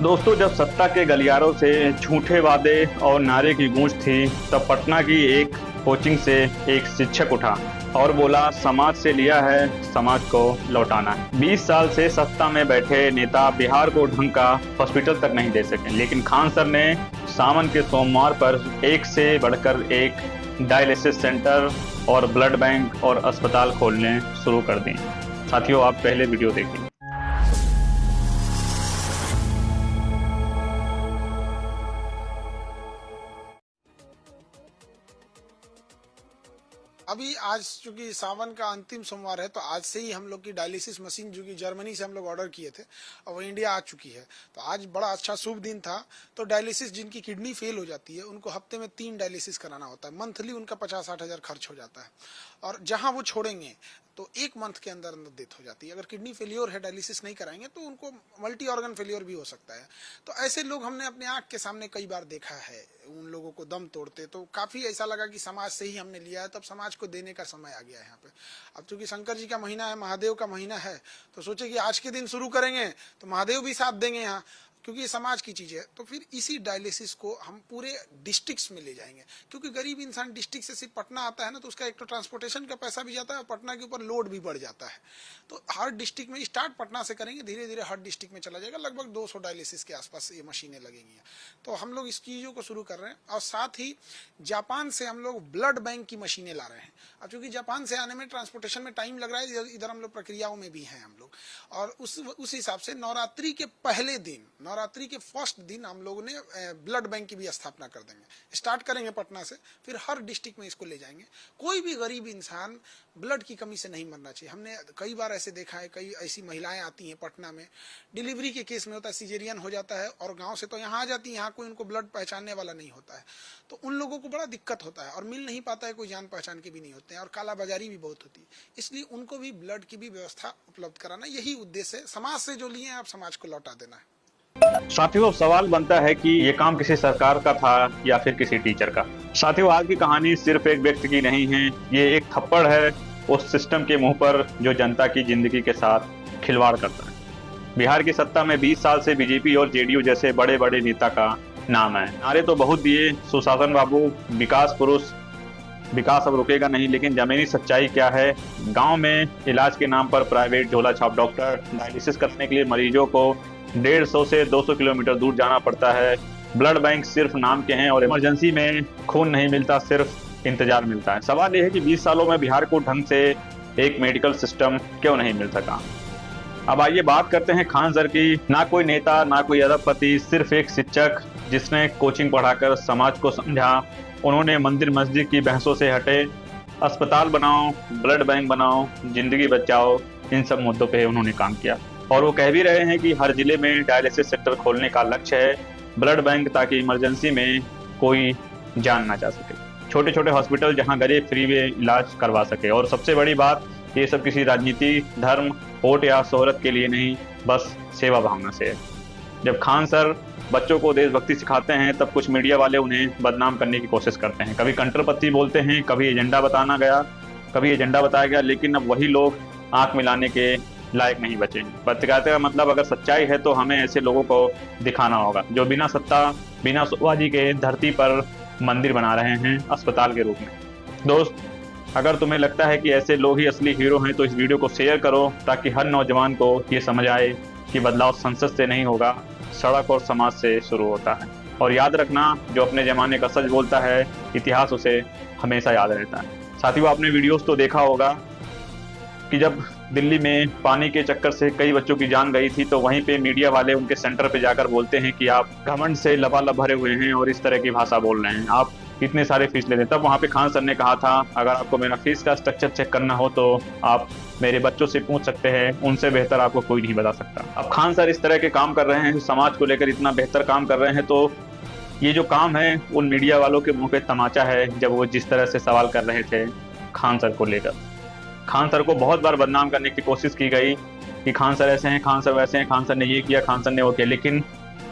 दोस्तों, जब सत्ता के गलियारों से झूठे वादे और नारे की गूंज थी, तब पटना की एक कोचिंग से एक शिक्षक उठा और बोला, समाज से लिया है, समाज को लौटाना है। 20 साल से सत्ता में बैठे नेता बिहार को ढंग का हॉस्पिटल तक नहीं दे सके, लेकिन खान सर ने सावन के सोमवार पर एक से बढ़कर एक डायलिसिस सेंटर और ब्लड बैंक और अस्पताल खोलने शुरू कर दिए। साथियों, आप पहले वीडियो देखिए। अभी आज चूंकि सावन का अंतिम सोमवार है, तो आज से ही हम लोग की डायलिसिस मशीन जो कि जर्मनी से हम लोग ऑर्डर किए थे और वो इंडिया आ चुकी है। तो आज बड़ा अच्छा शुभ दिन था। तो डायलिसिस जिनकी किडनी फेल हो जाती है उनको हफ्ते में 3 डायलिसिस कराना होता है। मंथली उनका 50-60 हज़ार खर्च हो जाता है और जहां वो छोड़ेंगे तो 1 मंथ के अंदर अंदर डेथ हो जाती है। अगर किडनी फेलियर है, डायलिसिस नहीं कराएंगे तो उनको मल्टी ऑर्गन फेलियर भी हो सकता है। तो ऐसे लोग हमने अपने आंख के सामने कई बार देखा है, उन लोगों को दम तोड़ते। तो काफी ऐसा लगा कि समाज से ही हमने लिया है, तब समाज को देने का समय आ गया है यहाँ पे। अब चूंकि शंकर जी का महीना है, महादेव का महीना है, तो सोचे कि आज के दिन शुरू करेंगे तो महादेव भी साथ देंगे यहाँ, क्योंकि ये समाज की चीज है। तो फिर इसी डायलिसिस को हम पूरे डिस्ट्रिक्ट्स में ले जाएंगे, क्योंकि गरीब इंसान डिस्ट्रिक्ट से सिर्फ पटना आता है ना, तो उसका एक तो ट्रांसपोर्टेशन का पैसा भी जाता है और पटना के ऊपर लोड भी बढ़ जाता है। तो हर डिस्ट्रिक्ट में स्टार्ट पटना से करेंगे, धीरे धीरे हर डिस्ट्रिक्ट में चला जाएगा। लगभग 200 डायलिसिस के आसपास ये मशीनें लगेंगी। तो हम लोग इस चीजों को शुरू कर रहे हैं और साथ ही जापान से हम लोग ब्लड बैंक की मशीनें ला रहे हैं। अब चूंकि जापान से आने में ट्रांसपोर्टेशन में टाइम लग रहा है, इधर हम लोग प्रक्रियाओं में भी हैं हम लोग। और उस हिसाब से नवरात्रि के पहले दिन, नवरात्रि के फर्स्ट दिन हम लोगों ने ब्लड बैंक की भी स्थापना कर देंगे। स्टार्ट करेंगे पटना से, फिर हर डिस्ट्रिक्ट में इसको ले जाएंगे। कोई भी गरीब इंसान ब्लड की कमी से नहीं मरना चाहिए। हमने कई बार ऐसे देखा है, कई ऐसी महिलाएं आती हैं पटना में, डिलीवरी के केस में होता है, सिजेरियन हो जाता है और गांव से तो यहाँ आ जाती है, यहाँ कोई उनको ब्लड पहचानने वाला नहीं होता है। तो उन लोगों को बड़ा दिक्कत होता है और मिल नहीं पाता है, कोई जान पहचान के भी नहीं होते हैं और कालाबाजारी भी बहुत होती है। इसलिए उनको भी ब्लड की भी व्यवस्था उपलब्ध कराना, यही उद्देश्य है। समाज से जो लिए हैं, आप समाज को लौटा देना है। साथियों, सवाल बनता है कि ये काम किसी सरकार का था या फिर किसी टीचर का। साथियों, आज की कहानी सिर्फ एक व्यक्ति की नहीं है, ये एक थप्पड़ है उस सिस्टम के मुंह पर जो जनता की जिंदगी के साथ खिलवाड़ करता है। बिहार की सत्ता में 20 साल से बीजेपी और जेडीयू जैसे बड़े बड़े नेता का नाम है। नारे तो बहुत दिए, सुशासन बाबू, विकास पुरुष, विकास अब रुकेगा नहीं, लेकिन जमीनी सच्चाई क्या है? गांव में इलाज के नाम पर प्राइवेट झोला छाप डॉक्टर, डायलिसिस करने के लिए मरीजों को 150 से 200 किलोमीटर दूर जाना पड़ता है। ब्लड बैंक सिर्फ नाम के हैं और इमरजेंसी में खून नहीं मिलता, सिर्फ इंतजार मिलता है। सवाल यह है कि 20 सालों में बिहार को ढंग से एक मेडिकल सिस्टम क्यों नहीं मिल सका। अब आइए बात करते हैं खान सर की। ना कोई नेता, ना कोई अरबपति, सिर्फ एक शिक्षक जिसने कोचिंग पढ़ाकर समाज को समझा। उन्होंने मंदिर मस्जिद की बहसों से हटे, अस्पताल बनाओ, ब्लड बैंक बनाओ, जिंदगी बचाओ, इन सब मुद्दों पे उन्होंने काम किया। और वो कह भी रहे हैं कि हर जिले में डायलिसिस सेंटर खोलने का लक्ष्य है, ब्लड बैंक, ताकि इमरजेंसी में कोई जान ना जा सके। छोटे छोटे हॉस्पिटल जहां गरीब फ्री में इलाज करवा सके। और सबसे बड़ी बात, ये सब किसी राजनीति, धर्म, वोट या शोहरत के लिए नहीं, बस सेवा भावना से है। जब खान सर बच्चों को देशभक्ति सिखाते हैं, तब कुछ मीडिया वाले उन्हें बदनाम करने की कोशिश करते हैं। कभी कंट्रोवर्सी बोलते हैं, कभी एजेंडा बताया गया, लेकिन अब वही लोग आंख मिलाने के लायक नहीं बचे। पत्रकारिता का मतलब अगर सच्चाई है तो हमें ऐसे लोगों को दिखाना होगा जो बिना सत्ता, बिना शोबाजी के धरती पर मंदिर बना रहे हैं अस्पताल के रूप में। दोस्त, अगर तुम्हें लगता है कि ऐसे लोग ही असली हीरो हैं, तो इस वीडियो को शेयर करो, ताकि हर नौजवान को ये समझ आए कि बदलाव संसद से नहीं होगा, सड़क और समाज से शुरू होता है। और याद रखना, जो अपने जमाने का सच बोलता है, इतिहास उसे हमेशा याद रहता है। साथियों, आपने वीडियोस तो देखा होगा कि जब दिल्ली में पानी के चक्कर से कई बच्चों की जान गई थी, तो वहीं पे मीडिया वाले उनके सेंटर पे जाकर बोलते हैं कि आप घमंड से लबालब भरे हुए हैं और इस तरह की भाषा बोल रहे हैं, आप इतने सारे फीस लेते हैं। तब वहाँ पे खान सर ने कहा था, अगर आपको मेरा फीस का स्ट्रक्चर चेक करना हो तो आप मेरे बच्चों से पूछ सकते हैं, उनसे बेहतर आपको कोई नहीं बता सकता। अब खान सर इस तरह के काम कर रहे हैं, समाज को लेकर इतना बेहतर काम कर रहे हैं, तो ये जो काम है उन मीडिया वालों के मुंह पे तमाचा है, जब वो जिस तरह से सवाल कर रहे थे खान सर को लेकर। खान सर को बहुत बार बदनाम करने की कोशिश की गई कि खान सर ऐसे हैं, खान सर वैसे हैं, खान सर ने ये किया, खान सर ने वो किया। लेकिन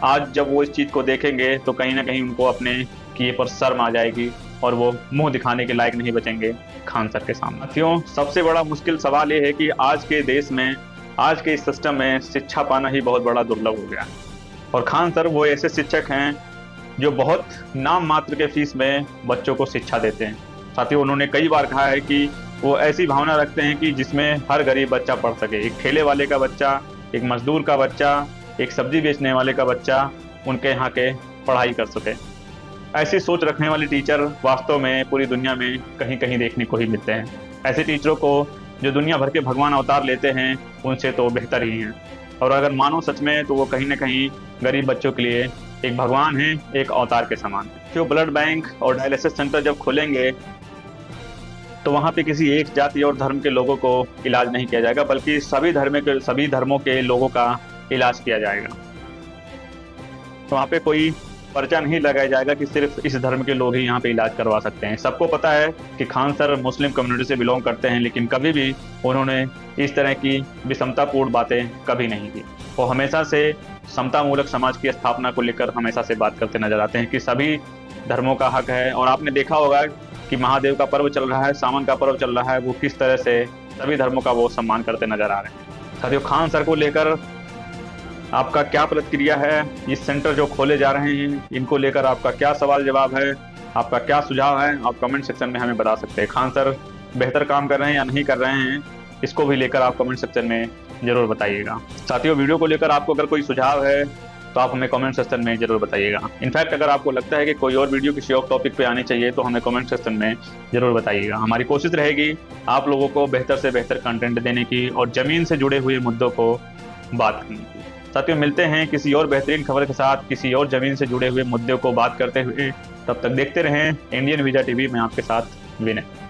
आज जब वो इस चीज़ को देखेंगे तो कहीं ना कहीं उनको अपने किए पर शर्म आ जाएगी और वो मुंह दिखाने के लायक नहीं बचेंगे खान सर के सामने। साथियों, सबसे बड़ा मुश्किल सवाल ये है कि आज के देश में, आज के इस सिस्टम में शिक्षा पाना ही बहुत बड़ा दुर्लभ हो गया है। और खान सर वो ऐसे शिक्षक हैं जो बहुत नाम मात्र के फीस में बच्चों को शिक्षा देते हैं। साथियों, उन्होंने कई बार कहा है कि वो ऐसी भावना रखते हैं कि जिसमें हर गरीब बच्चा पढ़ सके। एक ठेले वाले का बच्चा, एक मजदूर का बच्चा, एक सब्जी बेचने वाले का बच्चा उनके यहाँ के पढ़ाई कर सके। ऐसी सोच रखने वाले टीचर वास्तव में पूरी दुनिया में कहीं कहीं देखने को ही मिलते हैं। ऐसे टीचरों को जो दुनिया भर के भगवान अवतार लेते हैं उनसे तो बेहतर ही हैं। और अगर मानो सच में तो वो कहीं ना कहीं गरीब बच्चों के लिए एक भगवान है, एक अवतार के समान। जो ब्लड बैंक और डायलिसिस सेंटर जब खोलेंगे तो वहाँ पे किसी एक जाति और धर्म के लोगों को इलाज नहीं किया जाएगा, बल्कि सभी धर्मों के लोगों का इलाज किया जाएगा। तो वहाँ पे कोई पर्चा नहीं लगाया जाएगा कि सिर्फ इस धर्म के लोग ही यहाँ पे इलाज करवा सकते हैं। सबको पता है कि खान सर मुस्लिम कम्युनिटी से बिलोंग करते हैं, लेकिन कभी भी उन्होंने इस तरह की विषमतापूर्ण बातें कभी नहीं की। वो हमेशा से समतामूलक समाज की स्थापना को लेकर हमेशा से बात करते नजर आते हैं कि सभी धर्मों का हक है। और आपने देखा होगा कि महादेव का पर्व चल रहा है, सावन का पर्व चल रहा है, वो किस तरह से सभी धर्मों का वो सम्मान करते नजर आ रहे हैं। साथियों, खान सर को लेकर आपका क्या प्रतिक्रिया है? इस सेंटर जो खोले जा रहे हैं इनको लेकर आपका क्या सवाल जवाब है, आपका क्या सुझाव है? आप कमेंट सेक्शन में हमें बता सकते हैं। खान सर बेहतर काम कर रहे हैं या नहीं कर रहे हैं, इसको भी लेकर आप कमेंट सेक्शन में जरूर बताइएगा। साथियों, वीडियो को लेकर आपको अगर कोई सुझाव है तो आप हमें कमेंट सेक्शन में जरूर बताइएगा। इनफैक्ट अगर आपको लगता है कि कोई और वीडियो किसी और टॉपिक पे आनी चाहिए तो हमें कमेंट सेक्शन में जरूर बताइएगा। हमारी कोशिश रहेगी आप लोगों को बेहतर से बेहतर कंटेंट देने की और जमीन से जुड़े हुए मुद्दों को बात करने की। साथियों, मिलते हैं किसी और बेहतरीन खबर के साथ, किसी और जमीन से जुड़े हुए मुद्दों को बात करते हुए। तब तक देखते रहें इंडियन वीजा टीवी में आपके साथ विनय।